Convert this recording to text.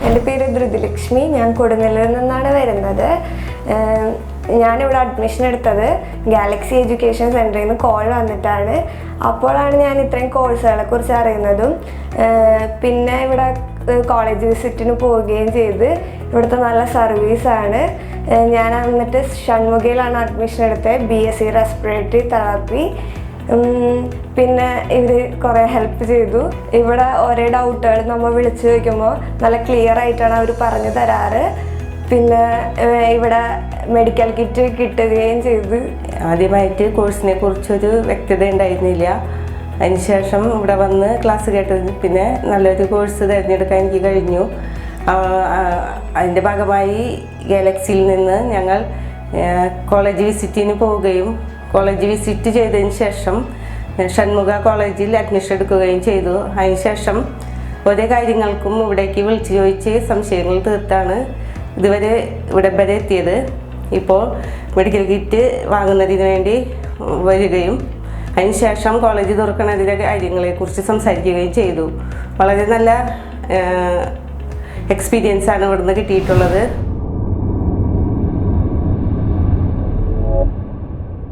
എൻ്റെ പേര് ധൃതിലക്ഷ്മി. ഞാൻ കൊടുങ്ങല്ലൂരിൽ നിന്നാണ് വരുന്നത്. ഞാനിവിടെ അഡ്മിഷൻ എടുത്തത് ഗാലക്സി എഡ്യൂക്കേഷൻ സെൻറ്ററിൽ നിന്ന് കോൾ വന്നിട്ടാണ്. അപ്പോഴാണ് ഞാൻ ഇത്രയും കോഴ്സുകളെ കുറിച്ച് അറിയുന്നതും പിന്നെ ഇവിടെ കോളേജ് വിസിറ്റിന് പോവുകയും ചെയ്ത്. ഇവിടുത്തെ നല്ല സർവീസാണ്. ഞാൻ എന്നിട്ട് ഷൺമുഖയിലാണ് അഡ്മിഷൻ എടുത്തത്, BSc റെസ്പിറേറ്ററി തെറാപ്പി. പിന്നെ ഇവർ കുറേ ഹെൽപ്പ് ചെയ്തു. ഇവിടെ ഓരോ ഡൗട്ടുകൾ നമ്മൾ വിളിച്ച് ചോദിക്കുമ്പോൾ നല്ല ക്ലിയർ ആയിട്ടാണ് അവർ പറഞ്ഞു തരാറ്. പിന്നെ ഇവിടെ മെഡിക്കൽ കിറ്റ് കിട്ടുകയും ചെയ്തു. ആദ്യമായിട്ട് കോഴ്സിനെ കുറിച്ചൊരു വ്യക്തത ഉണ്ടായിരുന്നില്ല. അതിനുശേഷം ഇവിടെ വന്ന് ക്ലാസ് കേട്ടത് പിന്നെ നല്ലൊരു കോഴ്സ് തിരഞ്ഞെടുക്കാൻ എനിക്ക് കഴിഞ്ഞു. അതിൻ്റെ ഭാഗമായി ഗാലക്സിയിൽ നിന്ന് ഞങ്ങൾ കോളേജ് വിസിറ്റിന് പോവുകയും കോളേജ് വിസിറ്റ് ചെയ്തതിന് ശേഷം ഷൺമുഖ കോളേജിൽ അഡ്മിഷൻ എടുക്കുകയും ചെയ്തു. അതിനുശേഷം ഓരോ കാര്യങ്ങൾക്കും ഇവിടേക്ക് വിളിച്ച് ചോദിച്ച് സംശയങ്ങൾ തീർത്താണ് ഇതുവരെ ഇവിടെ വരെ എത്തിയത്. ഇപ്പോൾ മെഡിക്കൽ കിറ്റ് വാങ്ങുന്നതിന് വേണ്ടി വരികയും അതിനുശേഷം കോളേജ് തുറക്കുന്നതിൻ്റെ കാര്യങ്ങളെക്കുറിച്ച് സംസാരിക്കുകയും ചെയ്തു. വളരെ നല്ല എക്സ്പീരിയൻസാണ് ഇവിടുന്ന് കിട്ടിയിട്ടുള്ളത്.